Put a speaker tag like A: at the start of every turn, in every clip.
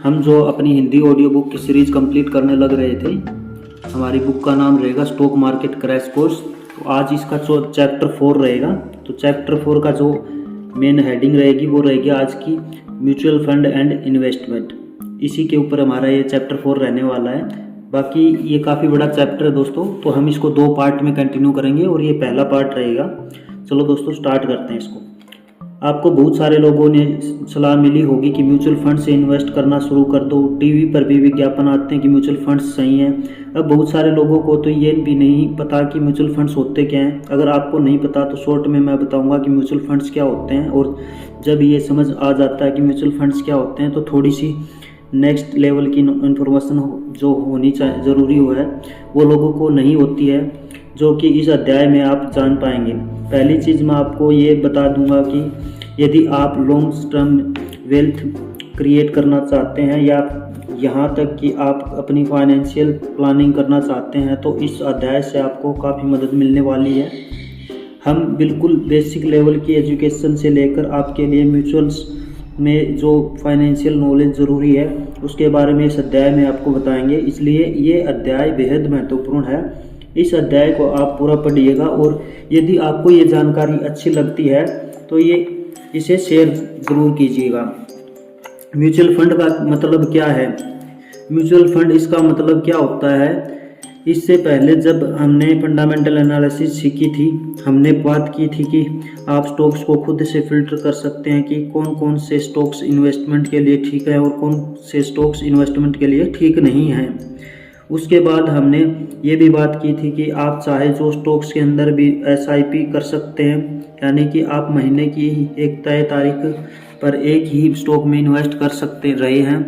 A: हम जो अपनी हिंदी ऑडियो बुक की सीरीज़ कंप्लीट करने लग रहे थे, हमारी बुक का नाम रहेगा स्टॉक मार्केट क्रैश कोर्स। तो आज इसका जो चैप्टर 4 रहेगा, तो चैप्टर 4 का जो मेन हेडिंग रहेगी वो रहेगी आज की म्यूचुअल फंड एंड इन्वेस्टमेंट। इसी के ऊपर हमारा ये चैप्टर 4 रहने वाला है। बाकी ये काफ़ी बड़ा चैप्टर है दोस्तों, तो हम इसको 2 पार्ट में कंटिन्यू करेंगे और ये पहला पार्ट रहेगा। चलो दोस्तों स्टार्ट करते हैं इसको। आपको बहुत सारे लोगों ने सलाह मिली होगी कि म्यूचुअल फंड से इन्वेस्ट करना शुरू कर दो। टीवी पर भी विज्ञापन आते हैं कि म्यूचुअल फंड्स सही हैं। अब बहुत सारे लोगों को तो ये भी नहीं पता कि म्यूचुअल फंड्स होते क्या हैं। अगर आपको नहीं पता तो शॉर्ट में मैं बताऊंगा कि म्यूचुअल फंड्स क्या होते हैं, और जब ये समझ आ जाता है कि म्यूचुअल फंड्स क्या होते हैं तो थोड़ी सी नेक्स्ट लेवल की इन्फॉर्मेशन जो होनी चाहिए ज़रूरी है वो लोगों को नहीं होती है, जो कि इस अध्याय में आप जान पाएंगे। पहली चीज़ मैं आपको ये बता दूंगा कि यदि आप लॉन्ग टर्म वेल्थ क्रिएट करना चाहते हैं या यहाँ तक कि आप अपनी फाइनेंशियल प्लानिंग करना चाहते हैं तो इस अध्याय से आपको काफ़ी मदद मिलने वाली है। हम बिल्कुल बेसिक लेवल की एजुकेशन से लेकर आपके लिए म्यूचुअल्स में जो फाइनेंशियल नॉलेज ज़रूरी है उसके बारे में इस अध्याय में आपको बताएंगे, इसलिए ये अध्याय बेहद महत्वपूर्ण है। इस अध्याय को आप पूरा पढ़िएगा और यदि आपको ये जानकारी अच्छी लगती है तो इसे शेयर ज़रूर कीजिएगा। म्यूचुअल फंड का मतलब क्या है? म्यूचुअल फंड इसका मतलब क्या होता है? इससे पहले जब हमने फंडामेंटल एनालिसिस सीखी थी, हमने बात की थी कि आप स्टॉक्स को खुद से फिल्टर कर सकते हैं कि कौन कौन से स्टॉक्स इन्वेस्टमेंट के लिए ठीक है और कौन से स्टॉक्स इन्वेस्टमेंट के लिए ठीक नहीं हैं। उसके बाद हमने ये भी बात की थी कि आप चाहे जो स्टॉक्स के अंदर भी SIP कर सकते हैं, यानी कि आप महीने की एक तय तारीख पर एक ही स्टॉक में इन्वेस्ट कर सकते रहे हैं।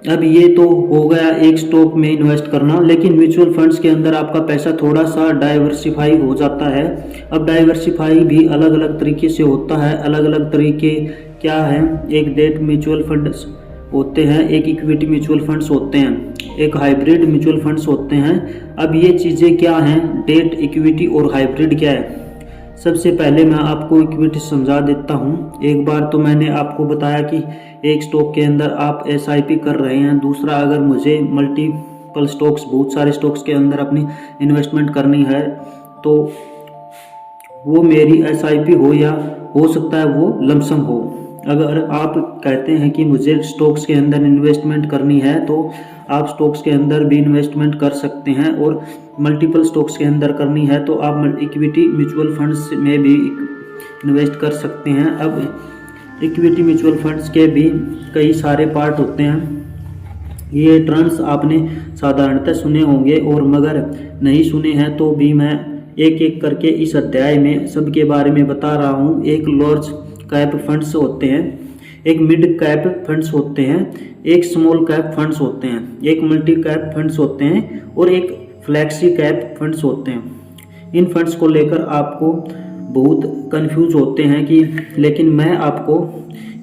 A: अब ये तो हो गया एक स्टॉक में इन्वेस्ट करना, लेकिन म्यूचुअल फंड्स के अंदर आपका पैसा थोड़ा सा डाइवर्सिफाई हो जाता है। अब डाइवर्सिफाई भी अलग अलग तरीके से होता है। अलग अलग तरीके क्या हैं? एक डेट म्यूचुअल फंड्स होते हैं, एक इक्विटी म्यूचुअल फंड्स होते हैं, एक हाइब्रिड म्यूचुअल फंड्स होते हैं। अब ये चीज़ें क्या हैं? डेट, इक्विटी और हाइब्रिड क्या है? सबसे पहले मैं आपको इक्विटी समझा देता हूँ। एक बार तो मैंने आपको बताया कि एक स्टॉक के अंदर आप SIP कर रहे हैं। दूसरा, अगर मुझे मल्टीपल स्टॉक्स, बहुत सारे स्टॉक्स के अंदर अपनी इन्वेस्टमेंट करनी है तो वो मेरी SIP हो या हो सकता है वो लमसम हो। अगर आप कहते हैं कि मुझे स्टॉक्स के अंदर इन्वेस्टमेंट करनी है तो आप स्टॉक्स के अंदर भी इन्वेस्टमेंट कर सकते हैं, और मल्टीपल स्टॉक्स के अंदर करनी है तो आप इक्विटी म्यूचुअल फंड्स में भी इन्वेस्ट कर सकते हैं। अब इक्विटी म्यूचुअल फंड्स के भी कई सारे पार्ट होते हैं। ये टर्म्स आपने साधारणतः सुने होंगे, और मगर नहीं सुने हैं तो भी मैं एक एक करके इस अध्याय में सबके बारे में बता रहा हूँ। एक लार्ज कैप फंड्स होते हैं, एक मिड कैप फंड्स होते हैं, एक स्मॉल कैप फंड्स होते हैं, एक मल्टी कैप फंड्स होते हैं और एक फ्लैक्सी कैप फंड्स होते हैं। इन फंड्स को लेकर आपको बहुत कंफ्यूज होते हैं कि, लेकिन मैं आपको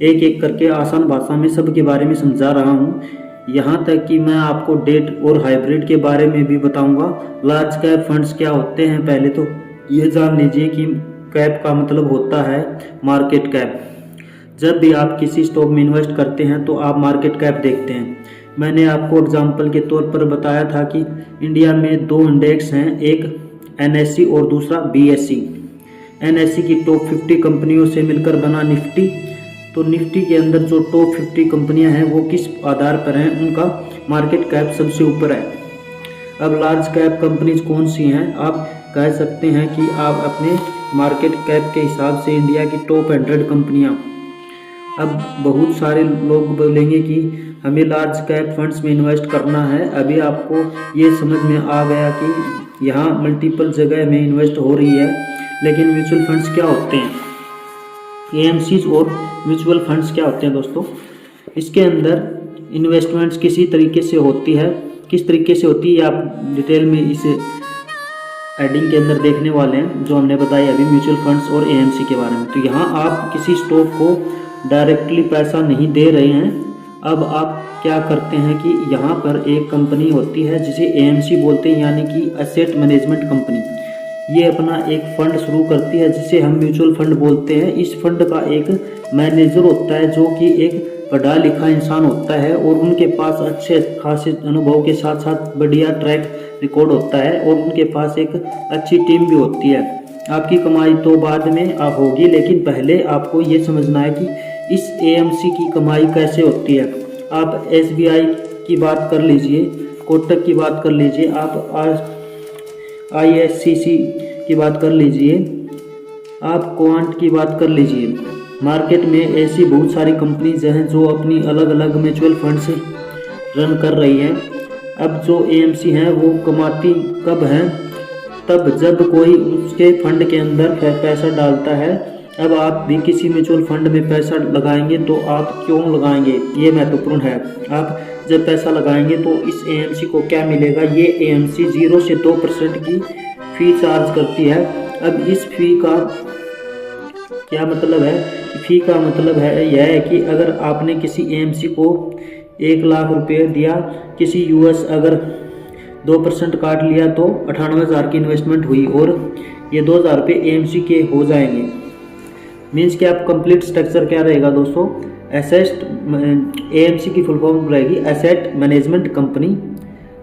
A: एक एक करके आसान भाषा में सब के बारे में समझा रहा हूँ। यहाँ तक कि मैं आपको डेट और हाइब्रिड के बारे में भी बताऊँगा। लार्ज कैप फंड्स क्या होते हैं? पहले तो ये जान लीजिए कि कैप का मतलब होता है मार्केट कैप। जब भी आप किसी स्टॉक में इन्वेस्ट करते हैं तो आप मार्केट कैप देखते हैं। मैंने आपको एग्जांपल के तौर पर बताया था कि इंडिया में 2 इंडेक्स हैं, एक NSE और दूसरा BSE। NSE की टॉप 50 कंपनियों से मिलकर बना निफ्टी। तो निफ्टी के अंदर जो टॉप 50 कंपनियां हैं वो किस आधार पर हैं? उनका मार्केट कैप सबसे ऊपर है। अब लार्ज कैप कंपनीज कौन सी हैं? आप कह सकते हैं कि आप अपने मार्केट कैप के हिसाब से इंडिया की टॉप 100 कंपनियां। अब बहुत सारे लोग बोलेंगे कि हमें लार्ज कैप फंड्स में इन्वेस्ट करना है। अभी आपको ये समझ में आ गया कि यहाँ मल्टीपल जगह में इन्वेस्ट हो रही है, लेकिन म्यूचुअल फंड्स क्या होते हैं? AMCs और म्यूचुअल फंड्स क्या होते हैं दोस्तों? इसके अंदर इन्वेस्टमेंट्स किसी तरीके से होती है। किस तरीके से होती है आप डिटेल में इस हेडिंग के अंदर देखने वाले हैं, जो हमने बताया अभी म्यूचुअल फंड्स और AMC के बारे में। तो यहाँ आप किसी स्टॉक को डायरेक्टली पैसा नहीं दे रहे हैं। अब आप क्या करते हैं कि यहाँ पर एक कंपनी होती है जिसे AMC बोलते हैं, यानी कि एसेट मैनेजमेंट कंपनी। ये अपना एक फंड शुरू करती है जिसे हम म्यूचुअल फंड बोलते हैं। इस फंड का एक मैनेजर होता है जो कि एक पढ़ा लिखा इंसान होता है और उनके पास अच्छे खासे अनुभव के साथ साथ बढ़िया ट्रैक रिकॉर्ड होता है और उनके पास एक अच्छी टीम भी होती है। आपकी कमाई तो बाद में आप होगी, लेकिन पहले आपको ये समझना है कि इस एएमसी की कमाई कैसे होती है। आप एसबीआई की बात कर लीजिए, कोटक की बात कर लीजिए, आप आईएससीसी की बात कर लीजिए, आप क्वांट की बात कर लीजिए। मार्केट में ऐसी बहुत सारी कंपनीज हैं जो अपनी अलग अलग म्यूचुअल फंड से रन कर रही हैं। अब जो एएमसी हैं वो कमाती कब हैं? तब जब कोई उसके फंड के अंदर पैसा डालता है। अब आप भी किसी म्यूचुअल फंड में पैसा लगाएंगे तो आप क्यों लगाएंगे, ये महत्वपूर्ण है। आप जब पैसा लगाएंगे तो इस एएमसी को क्या मिलेगा? ये एएमसी 0 से 2% की फ़ी चार्ज करती है। अब इस फ़ी का क्या मतलब है? फ़ी का मतलब है यह है कि अगर आपने किसी एएमसी को 1 लाख रुपये दिया, किसी यूएस अगर 2% काट लिया तो 98,000 की इन्वेस्टमेंट हुई और ये 2,000 रुपये एएमसी के हो जाएंगे। मीन्स कि आप कंप्लीट स्ट्रक्चर क्या रहेगा दोस्तों? एसेट एएमसी की फुल फॉर्म रहेगी एसेट मैनेजमेंट कंपनी।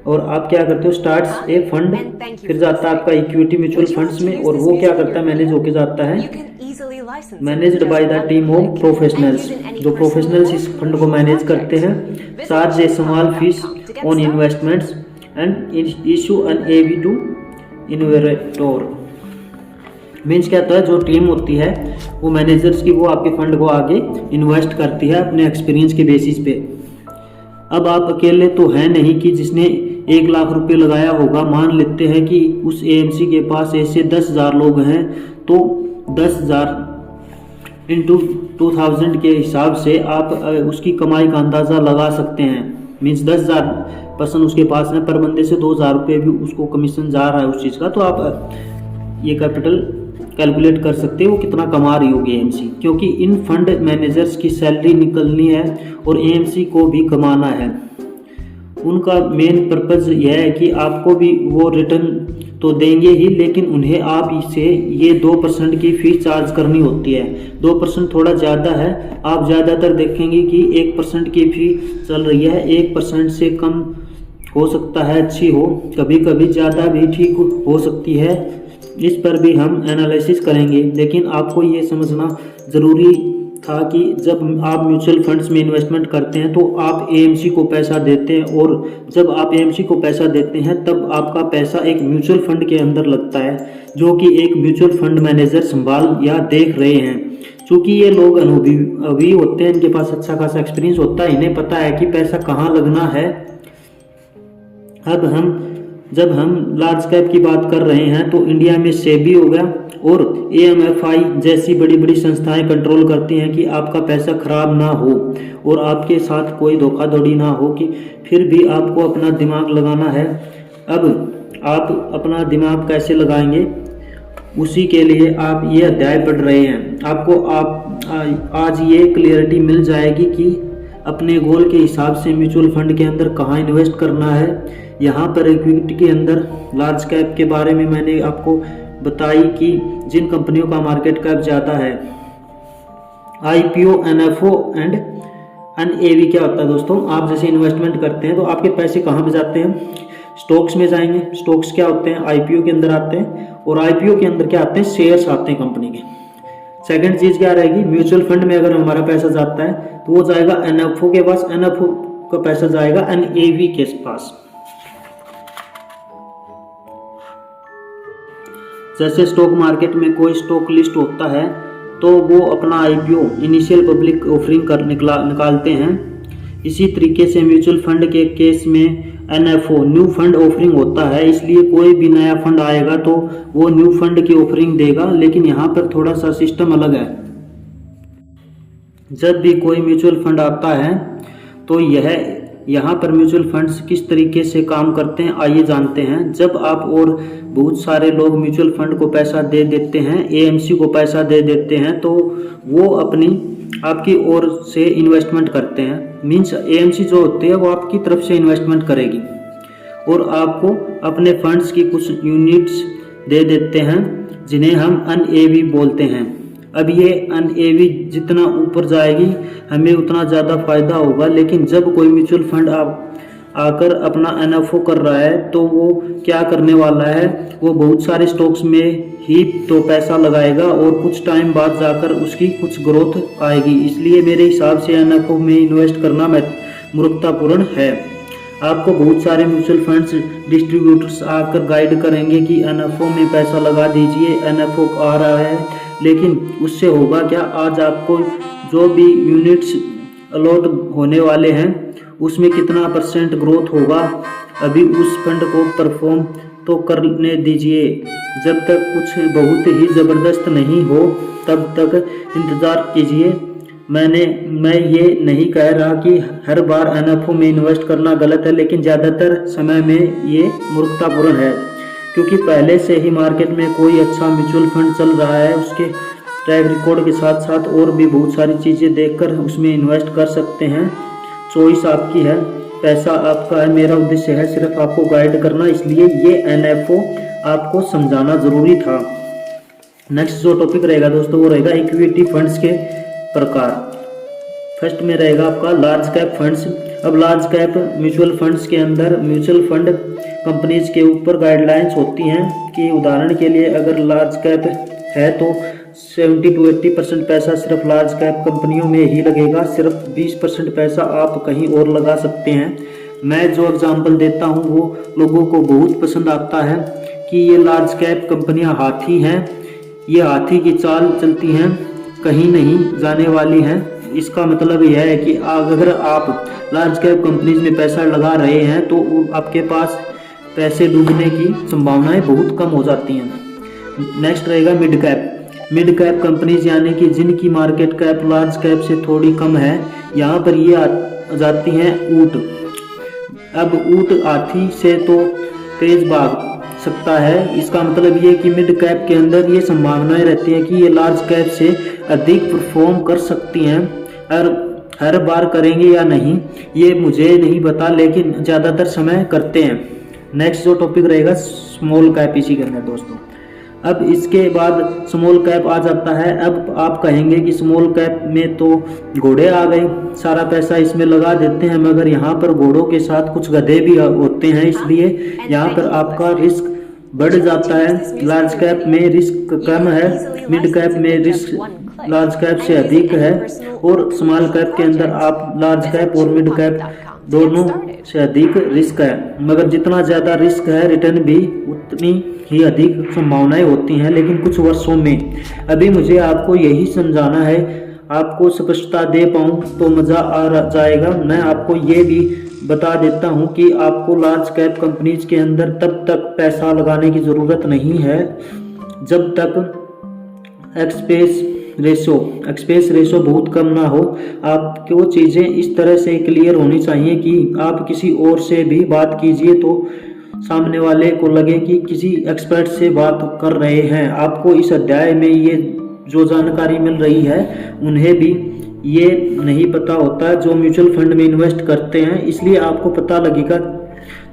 A: और आप क्या करते हो? स्टार्ट्स ए फंड, फिर जाता है आपका इक्विटी म्यूचुअल फंड्स में, और वो क्या करता है? मैनेज होके जाता है managed by the team of professionals. जो प्रोफेशनल्स इस फंड को मैनेज करते हैं। Charge a small fee on investments and issue NAV to investor. Means क्या होता है? जो टीम होती है वो मैनेजर्स की, वो आपके फंड को आगे इन्वेस्ट करती है अपने एक्सपीरियंस के बेसिस पे। अब आप अकेले तो हैं नहीं कि जिसने 1 लाख रुपए लगाया होगा। मान लेते हैं कि उस एएमसी के पास ऐसे 10,000 लोग हैं, तो 10,000 इंटू 2000 के हिसाब से आप उसकी कमाई का अंदाज़ा लगा सकते हैं। मीन्स 10,000 पर्सन उसके पास है, पर बंदे से 2,000 रुपये भी उसको कमीशन जा रहा है उस चीज़ का। तो आप ये कैपिटल कैलकुलेट कर सकते हो वो कितना कमा रही होगी एएमसी, क्योंकि इन फंड मैनेजर्स की सैलरी निकलनी है और एएमसी को भी कमाना है। उनका मेन पर्पज़ यह है कि आपको भी वो रिटर्न तो देंगे ही, लेकिन उन्हें आप इसे ये 2% की फ़ीस चार्ज करनी होती है। 2% थोड़ा ज़्यादा है। आप ज़्यादातर देखेंगे कि 1% की फ़ी चल रही है। 1% से कम हो सकता है अच्छी हो, कभी कभी ज़्यादा भी ठीक हो सकती है। इस पर भी हम एनालिसिस करेंगे, लेकिन आपको ये समझना ज़रूरी था कि जब आप म्यूचुअल फंड्स में इन्वेस्टमेंट करते हैं तो आप एएमसी को पैसा देते हैं, और जब आप एएमसी को पैसा देते हैं तब आपका पैसा एक म्यूचुअल फंड के अंदर लगता है, जो कि एक म्यूचुअल फंड मैनेजर संभाल या देख रहे हैं। क्योंकि ये लोग अनुभवी होते हैं, इनके पास अच्छा खासा एक्सपीरियंस होता है, इन्हें पता है कि पैसा कहाँ लगना है। अब जब हम लार्ज कैप की बात कर रहे हैं तो इंडिया में सेबी हो गया और एएमएफआई जैसी बड़ी बड़ी संस्थाएं कंट्रोल करती हैं कि आपका पैसा खराब ना हो और आपके साथ कोई धोखाधड़ी ना हो, कि फिर भी आपको अपना दिमाग लगाना है। अब आप अपना दिमाग कैसे लगाएंगे, उसी के लिए आप ये अध्याय पढ़ रहे हैं। आपको आज ये क्लियरिटी मिल जाएगी कि अपने गोल के हिसाब से म्यूचुअल फंड के अंदर कहाँ इन्वेस्ट करना है। यहाँ पर इक्विटी के अंदर लार्ज कैप के बारे में मैंने आपको बताई कि जिन कंपनियों का मार्केट कैप ज़्यादा है। आईपीओ, एनएफओ एंड एनएवी क्या होता है दोस्तों? आप जैसे इन्वेस्टमेंट करते हैं तो आपके पैसे कहाँ पे जाते हैं? स्टॉक्स में जाएंगे। स्टॉक्स क्या होते हैं? आईपीओ के अंदर आते हैं, और आईपीओ के अंदर क्या आते हैं? शेयर्स आते हैं कंपनी के। सेकंड चीज़ क्या रहेगी? म्यूचुअल फंड में अगर हमारा पैसा जाता है तो वो जाएगा एनएफओ के पास, एनएफओ का पैसा जाएगा एनएवी के पास। जैसे स्टॉक मार्केट में कोई स्टॉक लिस्ट होता है तो वो अपना आईपीओ इनिशियल पब्लिक ऑफरिंग निकालते हैं। इसी तरीके से म्यूचुअल फंड के केस में एनएफओ न्यू फंड ऑफरिंग होता है, इसलिए कोई भी नया फंड आएगा तो वो न्यू फंड की ऑफरिंग देगा। लेकिन यहाँ पर थोड़ा सा सिस्टम अलग है। जब भी कोई म्यूचुअल फंड आता है तो यहाँ पर म्यूचुअल फंड्स किस तरीके से काम करते हैं आइए जानते हैं। जब आप और बहुत सारे लोग म्यूचुअल फंड को पैसा दे देते हैं, एएमसी को पैसा दे देते हैं, तो वो आपकी ओर से इन्वेस्टमेंट करते हैं। मीन्स एएमसी जो होती है वो आपकी तरफ से इन्वेस्टमेंट करेगी और आपको अपने फंड्स की कुछ यूनिट्स दे देते हैं, जिन्हें हम एनएवी बोलते हैं। अब ये NAV जितना ऊपर जाएगी हमें उतना ज़्यादा फायदा होगा, लेकिन जब कोई म्यूचुअल फंड आकर अपना NFO कर रहा है तो वो क्या करने वाला है, वो बहुत सारे स्टॉक्स में ही तो पैसा लगाएगा और कुछ टाइम बाद जाकर उसकी कुछ ग्रोथ आएगी। इसलिए मेरे हिसाब से NFO में इन्वेस्ट करना मूर्खतापूर्ण है। आपको बहुत सारे म्यूचुअल फंड्स डिस्ट्रीब्यूटर्स आकर गाइड करेंगे कि NFO में पैसा लगा दीजिए, NFO आ रहा है, लेकिन उससे होगा क्या? आज आपको जो भी यूनिट्स अलॉट होने वाले हैं उसमें कितना % ग्रोथ होगा, अभी उस फंड को परफॉर्म तो करने दीजिए। जब तक कुछ बहुत ही ज़बरदस्त नहीं हो तब तक इंतज़ार कीजिए। मैं ये नहीं कह रहा कि हर बार NFO में इन्वेस्ट करना गलत है, लेकिन ज़्यादातर समय में ये मूर्खतापूर्ण है, क्योंकि पहले से ही मार्केट में कोई अच्छा म्यूचुअल फंड चल रहा है, उसके ट्रैक रिकॉर्ड के साथ साथ और भी बहुत सारी चीज़ें देखकर उसमें इन्वेस्ट कर सकते हैं। चॉइस आपकी है, पैसा आपका है। मेरा उद्देश्य है सिर्फ आपको गाइड करना, इसलिए ये NFO आपको समझाना ज़रूरी था। नेक्स्ट जो टॉपिक रहेगा दोस्तों वो रहेगा इक्विटी फंड्स के प्रकार। फर्स्ट में रहेगा आपका लार्ज कैप फंड्स। अब लार्ज कैप म्यूचुअल फंड्स के अंदर म्यूचुअल फंड कंपनीज के ऊपर गाइडलाइंस होती हैं कि उदाहरण के लिए अगर लार्ज कैप है तो 70 to 80% पैसा सिर्फ लार्ज कैप कंपनियों में ही लगेगा, सिर्फ 20% पैसा आप कहीं और लगा सकते हैं। मैं जो एग्जांपल देता हूं वो लोगों को बहुत पसंद आता है कि ये लार्ज कैप कंपनियां हाथी हैं, ये हाथी की चाल चलती हैं, कहीं नहीं जाने वाली हैं। इसका मतलब यह है कि अगर आप लार्ज कैप कंपनीज में पैसा लगा रहे हैं तो आपके पास पैसे डूबने की संभावनाएं बहुत कम हो जाती हैं। नेक्स्ट रहेगा mid cap. Mid cap companies यानी कि जिनकी मार्केट कैप लार्ज कैप से थोड़ी कम है, यहाँ पर ये आ जाती हैं ऊँट। अब ऊँट हाथी से तो तेज भाग सकता है, इसका मतलब ये कि मिड कैप के अंदर ये संभावनाएं रहती हैं कि ये लार्ज कैप से अधिक परफॉर्म कर सकती हैं। और हर बार करेंगे या नहीं ये मुझे नहीं पता, लेकिन ज़्यादातर समय करते हैं। नेक्स्ट जो टॉपिक रहेगा स्मॉल कैप, इसी के अंदर दोस्तों। अब इसके बाद स्मॉल कैप आ जाता है। अब आप कहेंगे कि स्मॉल कैप में तो घोड़े आ गए, सारा पैसा इसमें लगा देते हैं, मगर यहाँ पर घोड़ों के साथ कुछ गधे भी होते हैं, इसलिए यहाँ पर आपका रिस्क बढ़ जाता है। लार्ज कैप में रिस्क कम है, मिड कैप में रिस्क लार्ज कैप से अधिक है, और स्मॉल कैप के अंदर आप लार्ज कैप और मिड कैप दोनों से अधिक रिस्क है, मगर जितना ज़्यादा रिस्क है रिटर्न भी उतनी ही अधिक संभावनाएं होती हैं, लेकिन कुछ वर्षों में। अभी मुझे आपको यही समझाना है, आपको स्पष्टता दे पाऊँ तो मज़ा आ जाएगा। मैं आपको ये भी बता देता हूँ कि आपको लार्ज कैप कंपनीज के अंदर तब तक पैसा लगाने की ज़रूरत नहीं है जब तक एक्सपेंस रेशो बहुत कम ना हो। आपको चीज़ें इस तरह से क्लियर होनी चाहिए कि आप किसी और से भी बात कीजिए तो सामने वाले को लगे कि किसी एक्सपर्ट से बात कर रहे हैं। आपको इस अध्याय में ये जो जानकारी मिल रही है उन्हें भी ये नहीं पता होता जो म्यूचुअल फंड में इन्वेस्ट करते हैं, इसलिए आपको पता लगेगा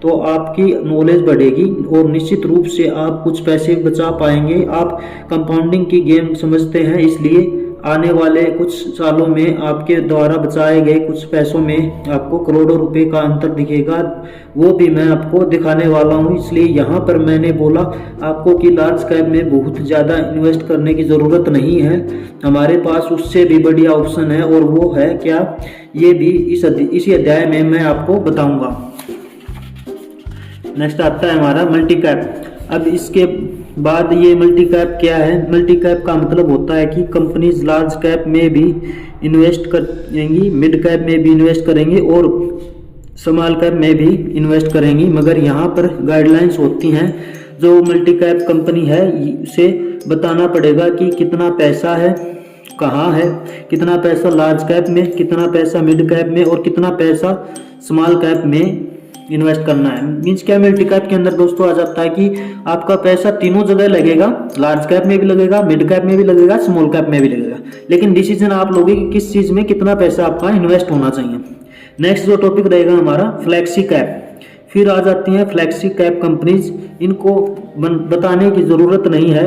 A: तो आपकी नॉलेज बढ़ेगी और निश्चित रूप से आप कुछ पैसे बचा पाएंगे। आप कंपाउंडिंग की गेम समझते हैं, इसलिए आने वाले कुछ सालों में आपके द्वारा बचाए गए कुछ पैसों में आपको करोड़ों रुपए का अंतर दिखेगा, वो भी मैं आपको दिखाने वाला हूँ। इसलिए यहाँ पर मैंने बोला आपको कि लार्ज कैप में बहुत ज़्यादा इन्वेस्ट करने की ज़रूरत नहीं है, हमारे पास उससे भी बढ़िया ऑप्शन है, और वो है क्या, ये भी इसी अध्याय में मैं आपको बताऊँगा। नेक्स्ट आता है हमारा मल्टी कैप। अब इसके बाद ये मल्टी कैप क्या है? मल्टी कैप का मतलब होता है कि कंपनीज लार्ज कैप में भी इन्वेस्ट करेंगी, मिड कैप में भी इन्वेस्ट करेंगी और स्मॉल कैप में भी इन्वेस्ट करेंगी, मगर यहाँ पर गाइडलाइंस होती हैं। जो मल्टी कैप कंपनी है उसे बताना पड़ेगा कि कितना पैसा है, कहाँ है, कितना पैसा लार्ज कैप में, कितना पैसा मिड कैप में और कितना पैसा स्मॉल कैप में इन्वेस्ट करना है। मीन्स क्या, मल्टी कैप के अंदर दोस्तों आ जाता है कि आपका पैसा तीनों जगह लगेगा, लार्ज कैप में भी लगेगा, मिड कैप में भी लगेगा, स्मॉल कैप में भी लगेगा, लेकिन डिसीजन आप लोगे कि किस चीज में कितना पैसा आपका इन्वेस्ट होना चाहिए। नेक्स्ट जो टॉपिक रहेगा हमारा फ्लैक्सी कैप। फिर आ जाती हैं फ्लैक्सी कैप कंपनीज, इनको बताने की ज़रूरत नहीं है,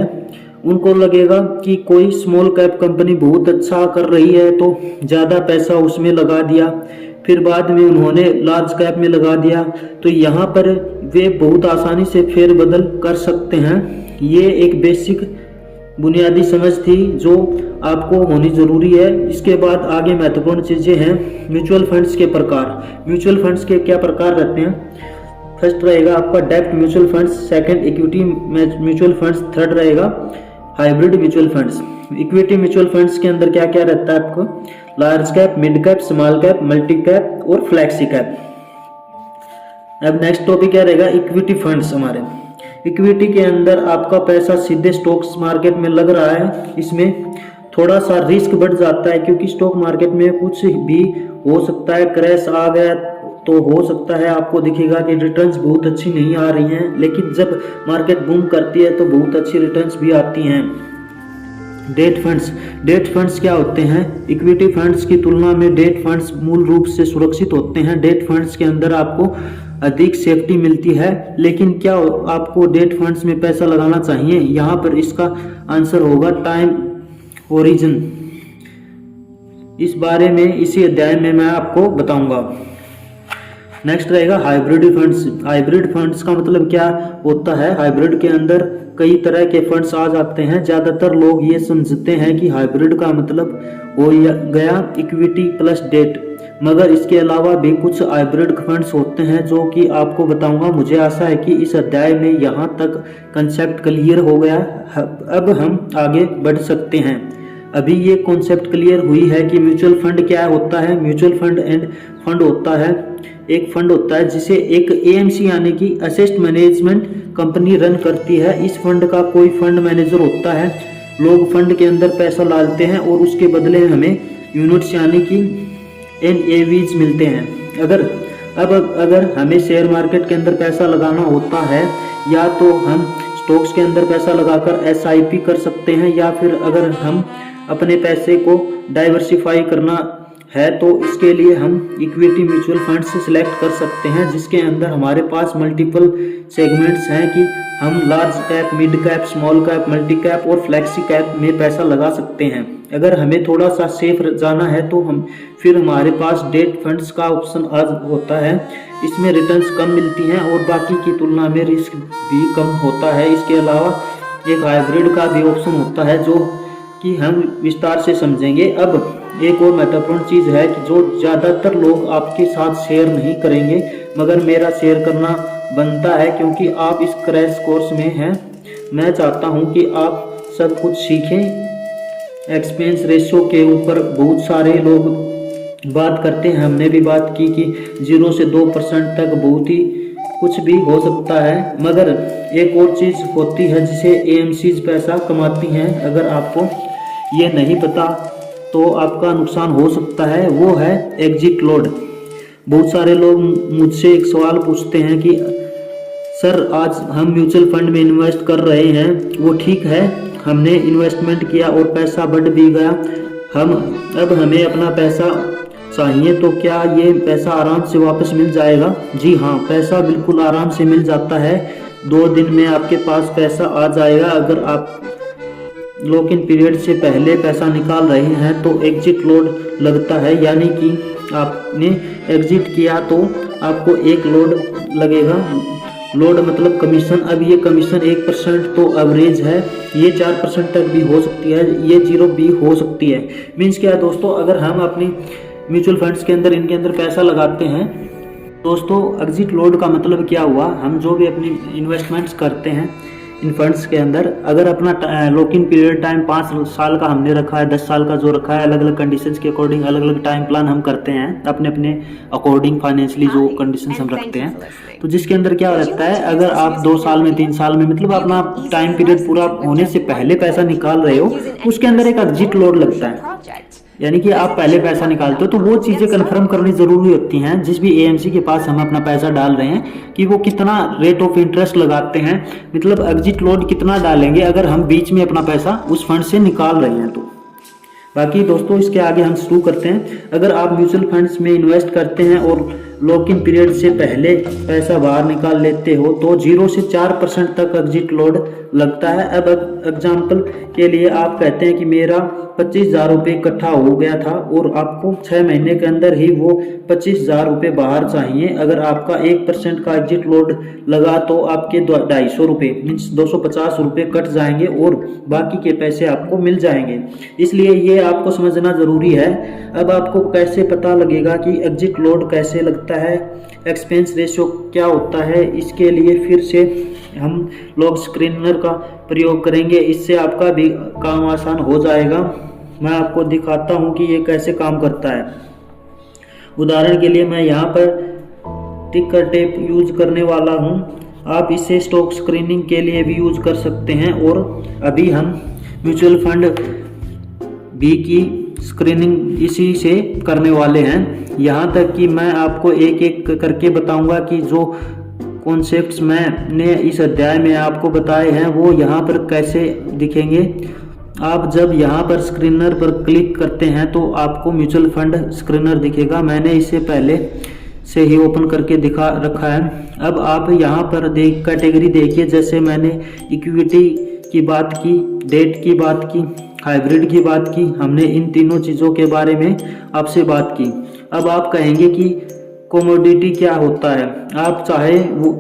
A: उनको लगेगा कि कोई स्मॉल कैप कंपनी बहुत अच्छा कर रही है तो ज़्यादा पैसा उसमें लगा दिया, फिर बाद में उन्होंने लार्ज कैप में लगा दिया, तो यहाँ पर वे बहुत आसानी से फेरबदल कर सकते हैं। ये एक बेसिक बुनियादी समझ थी जो आपको होनी ज़रूरी है। इसके बाद आगे महत्वपूर्ण चीज़ें हैं म्यूचुअल फंड्स के प्रकार। म्यूचुअल फंड्स के क्या प्रकार रहते हैं? फर्स्ट रहेगा आपका डेब्ट mutual funds, second equity mutual funds, third रहेगा hybrid mutual funds. Equity mutual funds के अंदर क्या क्या रहता है आपको? Large cap, mid cap, small cap, multi cap और फ्लैक्सी कैप। अब नेक्स्ट टॉपिक क्या रहेगा? Equity funds. हमारे इक्विटी के अंदर आपका पैसा सीधे स्टॉक्स मार्केट में लग रहा है। इसमें थोड़ा सा रिस्क बढ़ जाता है क्योंकि स्टॉक मार्केट में कुछ भी हो सकता है, क्रैश आ गया तो हो सकता है आपको दिखेगा कि रिटर्न्स बहुत अच्छी नहीं आ रही हैं, लेकिन जब मार्केट बूम करती है तो बहुत अच्छी रिटर्न्स भी आती हैं। Date funds. डेट फंड्स क्या होते हैं? इक्विटी फंड्स की तुलना में डेट फंड्स मूल रूप से सुरक्षित होते हैं। डेट फंड्स के अंदर आपको अधिक सेफ्टी मिलती है। लेकिन क्या आपको डेट फंड्स में पैसा लगाना चाहिए? यहाँ पर इसका आंसर होगा टाइम ओरिजिन। इस बारे में इसी अध्याय में मैं आपको बताऊंगा। नेक्स्ट रहेगा हाइब्रिड फंड्स। हाइब्रिड फंड्स का मतलब क्या होता है? हाइब्रिड के अंदर कई तरह के फंड्स आ जाते हैं। ज़्यादातर लोग ये समझते हैं कि हाइब्रिड का मतलब हो गया इक्विटी प्लस डेट, मगर इसके अलावा भी कुछ हाइब्रिड फंड्स होते हैं जो कि आपको बताऊंगा। मुझे आशा है कि इस अध्याय में यहाँ तक कंसेप्ट क्लियर हो गया। अब हम आगे बढ़ सकते हैं। अभी ये कॉन्सेप्ट क्लियर हुई है कि म्यूचुअल फंड क्या होता है। म्यूचुअल फंड एंड फंड होता है, एक फंड होता है जिसे एक एएमसी यानी कि असेट मैनेजमेंट कंपनी रन करती है। इस फंड का कोई फंड मैनेजर होता है। लोग फंड के अंदर पैसा डालते हैं और उसके बदले हमें यूनिट्स यानी कि NAVs मिलते हैं। अगर हमें शेयर मार्केट के अंदर पैसा लगाना होता है या तो हम स्टॉक्स के अंदर पैसा लगाकर SIP कर सकते हैं, या फिर अगर हम अपने पैसे को डाइवर्सिफाई करना है तो इसके लिए हम इक्विटी म्यूचुअल फंड से सिलेक्ट कर सकते हैं, जिसके अंदर हमारे पास मल्टीपल सेगमेंट्स हैं कि हम large cap, mid cap, small cap, multi cap और फ्लेक्सी कैप में पैसा लगा सकते हैं। अगर हमें थोड़ा सा सेफ जाना है तो फिर हमारे पास डेट फंड्स का ऑप्शन आज होता है। इसमें रिटर्न्स कम मिलती हैं और बाकी की तुलना में रिस्क भी कम होता है। इसके अलावा एक हाइब्रिड का भी ऑप्शन होता है जो कि हम विस्तार से समझेंगे। अब एक और महत्वपूर्ण चीज़ है कि जो ज़्यादातर लोग आपके साथ शेयर नहीं करेंगे, मगर मेरा शेयर करना बनता है क्योंकि आप इस क्रैश कोर्स में हैं। मैं चाहता हूं कि आप सब कुछ सीखें। एक्सपेंस रेशो के ऊपर बहुत सारे लोग बात करते हैं, हमने भी बात की कि 0 से 2% तक बहुत ही कुछ भी हो सकता है, मगर एक और चीज़ होती है जिसे AMCs पैसा कमाती हैं। अगर आपको ये नहीं पता तो आपका नुकसान हो सकता है, वो है एग्जिट लोड। बहुत सारे लोग मुझसे एक सवाल पूछते हैं कि सर आज हम म्यूचुअल फंड में इन्वेस्ट कर रहे हैं, वो ठीक है, हमने इन्वेस्टमेंट किया और पैसा बढ़ भी गया, अब हमें अपना पैसा चाहिए तो क्या ये पैसा आराम से वापस मिल जाएगा? जी हाँ, पैसा बिल्कुल आराम से मिल जाता है। 2 दिन में आपके पास पैसा आ जाएगा। अगर आप लॉक इन पीरियड से पहले पैसा निकाल रहे हैं तो एग्जिट लोड लगता है, यानी कि आपने एग्जिट किया तो आपको एक लोड लगेगा। लोड मतलब कमीशन। अब ये कमीशन 1% तो एवरेज है, ये 4% तक भी हो सकती है, ये 0 भी हो सकती है। मीन्स क्या है दोस्तों, अगर हम अपनी म्यूचुअल फंड्स के अंदर इनके अंदर पैसा लगाते हैं दोस्तों, एग्जिट लोड का मतलब क्या हुआ? हम जो भी अपनी इन्वेस्टमेंट्स करते हैं इन फंड्स के अंदर, अगर अपना लॉक इन पीरियड टाइम 5 साल का हमने रखा है, 10 साल का जो रखा है, अलग अलग कंडीशंस के अकॉर्डिंग अलग अलग टाइम प्लान हम करते हैं अपने अपने अकॉर्डिंग, फाइनेंशियली जो कंडीशंस हम रखते हैं, तो जिसके अंदर क्या रहता है, अगर आप 2 साल में 3 साल में मतलब अपना टाइम पीरियड पूरा होने से पहले पैसा निकाल रहे हो, उसके अंदर एक एग्जिट लोड लगता है, यानी कि आप पहले पैसा निकालते हो। तो वो चीज़ें कन्फर्म करनी ज़रूरी होती हैं जिस भी AMC के पास हम अपना पैसा डाल रहे हैं कि वो कितना रेट ऑफ इंटरेस्ट लगाते हैं, मतलब एग्जिट लोड कितना डालेंगे अगर हम बीच में अपना पैसा उस फंड से निकाल रहे हैं तो। बाकी दोस्तों इसके आगे हम शुरू करते हैं। अगर आप म्यूचुअल फंड्स में इन्वेस्ट करते हैं और लॉक इन पीरियड से पहले पैसा बाहर निकाल लेते हो तो 0 से 4% तक एग्जिट लोड लगता है। अब एग्जाम्पल के लिए आप कहते हैं कि मेरा 25,000 रुपये इकट्ठा हो गया था और आपको 6 महीने के अंदर ही वो 25,000 रुपये बाहर चाहिए। अगर आपका 1% का एग्जिट लोड लगा तो आपके 250 रुपये मीन्स 250 रुपये कट जाएंगे और बाकी के पैसे आपको मिल जाएंगे। इसलिए ये आपको समझना ज़रूरी है। अब आपको कैसे पता लगेगा कि एग्जिट लोड कैसे लगता है, एक्सपेंस रेशियो क्या होता है, इसके लिए फिर से हम लॉग स्क्रीनर का प्रयोग करेंगे। इससे आपका भी काम आसान हो जाएगा। मैं आपको दिखाता हूँ कि ये कैसे काम करता है। उदाहरण के लिए मैं यहाँ पर टिकर टेप यूज करने वाला हूँ। आप इसे स्टॉक स्क्रीनिंग के लिए भी यूज कर सकते हैं। और अभी हम म्यूचुअल फंड भी की स्क्रीनिंग इसी से करने वाले हैं। यहाँ तक कि मैं आपको एक एक करके बताऊंगा कि जो कॉन्सेप्ट्स मैंने इस अध्याय में आपको बताए हैं वो यहाँ पर कैसे दिखेंगे। आप जब यहाँ पर स्क्रीनर पर क्लिक करते हैं तो आपको म्यूचुअल फंड स्क्रीनर दिखेगा। मैंने इसे पहले से ही ओपन करके दिखा रखा है। अब आप यहाँ पर कैटेगरी देखिए। जैसे मैंने इक्विटी की बात की, डेट की बात की, हाइब्रिड की बात की, हमने इन तीनों चीज़ों के बारे में आपसे बात की। अब आप कहेंगे कि कमोडिटी क्या होता है। आप चाहे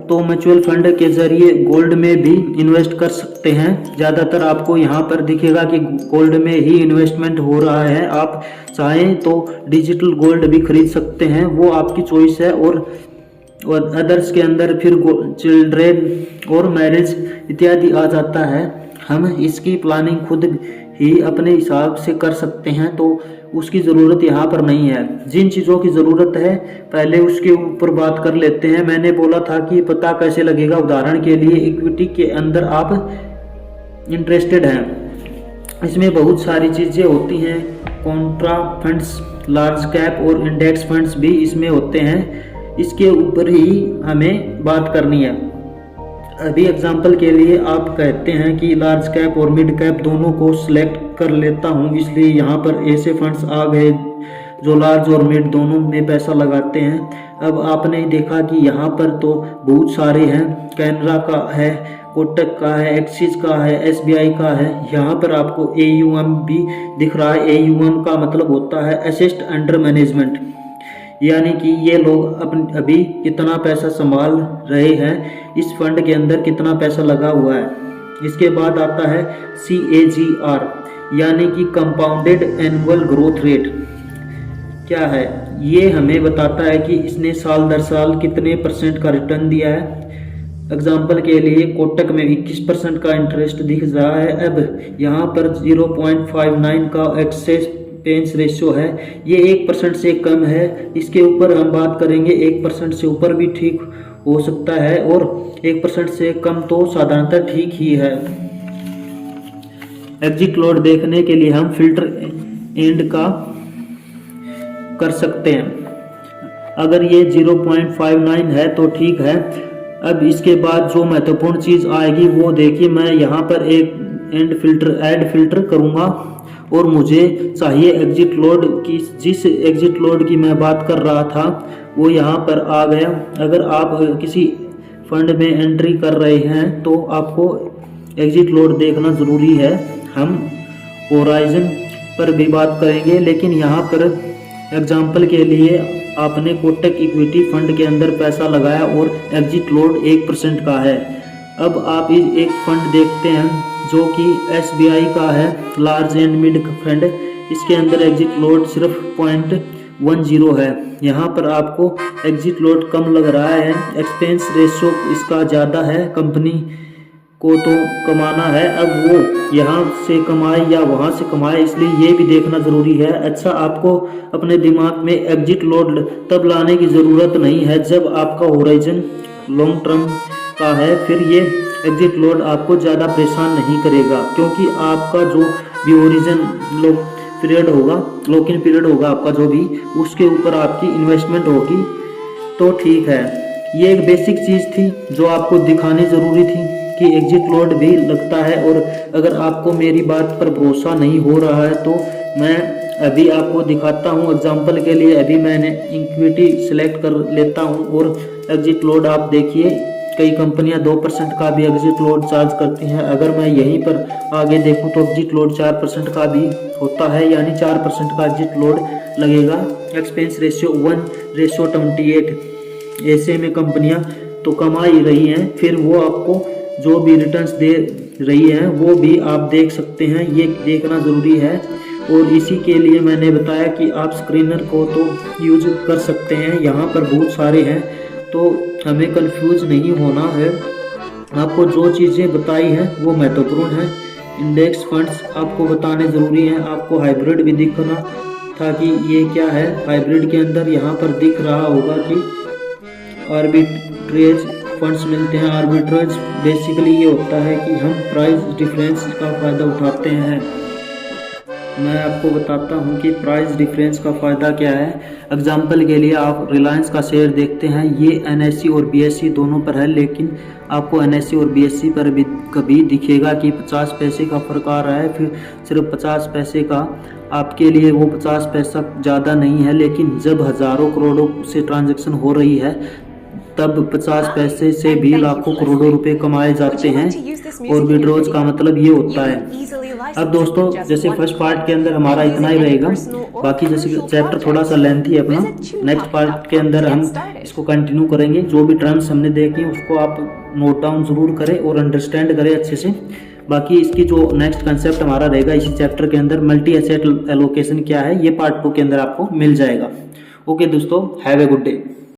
A: तो म्यूचुअल फंड के जरिए गोल्ड में भी इन्वेस्ट कर सकते हैं। ज़्यादातर आपको यहाँ पर दिखेगा कि गोल्ड में ही इन्वेस्टमेंट हो रहा है। आप चाहें तो डिजिटल गोल्ड भी खरीद सकते हैं, वो आपकी चॉइस है। और अदर्स के अंदर फिर चिल्ड्रेन और मैरिज इत्यादि आ जाता है। हम इसकी प्लानिंग खुद ही अपने हिसाब से कर सकते हैं, तो उसकी ज़रूरत यहाँ पर नहीं है। जिन चीज़ों की ज़रूरत है पहले उसके ऊपर बात कर लेते हैं। मैंने बोला था कि पता कैसे लगेगा। उदाहरण के लिए इक्विटी के अंदर आप इंटरेस्टेड हैं, इसमें बहुत सारी चीज़ें होती हैं। कॉन्ट्रा फंड्स, लार्ज कैप और इंडेक्स फंड्स भी इसमें होते हैं। इसके ऊपर ही हमें बात करनी है। अभी एग्जांपल के लिए आप कहते हैं कि लार्ज कैप और मिड कैप दोनों को सिलेक्ट कर लेता हूं, इसलिए यहाँ पर ऐसे फंड्स आ गए जो लार्ज और मिड दोनों में पैसा लगाते हैं। अब आपने देखा कि यहाँ पर तो बहुत सारे हैं। कैनरा का है, कोटक का है, एक्सिस का है, एसबीआई का है। यहाँ पर आपको AUM भी दिख रहा है। AUM का मतलब होता है एसेट्स अंडर मैनेजमेंट, यानी कि ये लोग अभी कितना पैसा संभाल रहे हैं, इस फंड के अंदर कितना पैसा लगा हुआ है। इसके बाद आता है CAGR, यानी कि कंपाउंडेड एनुअल ग्रोथ रेट। क्या है ये? हमें बताता है कि इसने साल दर साल कितने % का रिटर्न दिया है। एग्जाम्पल के लिए कोटक में 21% का इंटरेस्ट दिख रहा है। अब यहाँ पर 0.59 का एक्सपेंस रेशियो है, ये 1% से कम है। इसके ऊपर हम बात करेंगे। 1% से ऊपर भी ठीक हो सकता है और 1% से कम तो साधारणतः ठीक ही है। एग्जिट लोड देखने के लिए हम फिल्टर एंड का कर सकते हैं। अगर ये 0.59 है तो ठीक है। अब इसके बाद जो महत्वपूर्ण चीज़ आएगी वो देखिए। मैं यहाँ पर एक ऐड फिल्टर करूँगा और मुझे चाहिए एग्जिट लोड की। जिस एग्जिट लोड की मैं बात कर रहा था वो यहाँ पर आ गया। अगर आप किसी फंड में एंट्री कर रहे हैं तो आपको एग्जिट लोड देखना ज़रूरी है। हम होराइजन पर भी बात करेंगे, लेकिन यहाँ पर एग्जाम्पल के लिए आपने कोटक इक्विटी फंड के अंदर पैसा लगाया और एग्जिट लोड 1% का है। अब आप एक फंड देखते हैं जो कि SBI का है, लार्ज एंड मिड फंड। इसके अंदर एग्जिट लोड सिर्फ 0.10 है। यहाँ पर आपको एग्जिट लोड कम लग रहा है। एक्सपेंस रेशियो इसका ज़्यादा है। कंपनी को तो कमाना है, अब वो यहाँ से कमाए या वहाँ से कमाए, इसलिए ये भी देखना ज़रूरी है। अच्छा, आपको अपने दिमाग में एग्जिट लोड तब लाने की ज़रूरत नहीं है जब आपका होराइजन लॉन्ग टर्म का है। फिर ये एग्जिट लोड आपको ज़्यादा परेशान नहीं करेगा, क्योंकि आपका जो भी होराइजन लॉक इन पीरियड होगा आपका जो भी, उसके ऊपर आपकी इन्वेस्टमेंट होगी। तो ठीक है, ये एक बेसिक चीज़ थी जो आपको दिखानी ज़रूरी थी कि एग्जिट लोड भी लगता है। और अगर आपको मेरी बात पर भरोसा नहीं हो रहा है तो मैं अभी आपको दिखाता हूँ एग्जांपल के लिए। अभी मैंने इक्विटी सिलेक्ट कर लेता हूँ और एग्जिट लोड आप देखिए, कई कंपनियां 2% का भी एग्जिट लोड चार्ज करती हैं। अगर मैं यहीं पर आगे देखूं तो एग्जिट लोड 4% का भी होता है, यानी 4% का एग्जिट लोड लगेगा। Expense ratio 1:28। ऐसे में कंपनियां तो कमा ही रही हैं, फिर वो आपको जो भी रिटर्न्स दे रही हैं वो भी आप देख सकते हैं, ये देखना ज़रूरी है। और इसी के लिए मैंने बताया कि आप स्क्रीनर को तो यूज कर सकते हैं, यहाँ पर बहुत सारे हैं तो हमें कंफ्यूज नहीं होना है। आपको जो चीज़ें बताई हैं वो महत्वपूर्ण हैं। इंडेक्स फंड्स आपको बताने ज़रूरी हैं। आपको हाइब्रिड भी दिखना था कि ये क्या है। हाइब्रिड के अंदर यहाँ पर दिख रहा होगा कि आर्बिट्रेज फंड्स मिलते हैं। आर्बिट्रेज बेसिकली ये होता है कि हम प्राइस डिफरेंस का फ़ायदा उठाते हैं। मैं आपको बताता हूँ कि प्राइस डिफरेंस का फ़ायदा क्या है। एग्जाम्पल के लिए आप रिलायंस का शेयर देखते हैं, ये NSE और BSE दोनों पर है, लेकिन आपको NSE और BSE पर भी कभी दिखेगा कि 50 पैसे का फ़र्क आ रहा है, फिर सिर्फ 50 पैसे का। आपके लिए वो 50 पैसा ज़्यादा नहीं है, लेकिन जब हज़ारों करोड़ों से ट्रांजैक्शन हो रही है तब 50 पैसे से भी लाखों करोड़ों रुपए कमाए जाते हैं। और विड्रॉज का मतलब ये होता है। अब दोस्तों, जैसे फर्स्ट पार्ट के अंदर हमारा इतना ही रहेगा, बाकी जैसे चैप्टर थोड़ा सा लेंथी है अपना, नेक्स्ट पार्ट के अंदर हम इसको कंटिन्यू करेंगे। जो भी टर्म्स हमने देखी उसको आप नोट डाउन जरूर करें और अंडरस्टैंड करें अच्छे से। बाकी इसकी जो नेक्स्ट कंसेप्ट हमारा रहेगा इसी चैप्टर के अंदर, मल्टी एसेट एलोकेशन क्या है, ये पार्ट 2 के अंदर आपको मिल जाएगा। ओके दोस्तों, हैव ए गुड डे।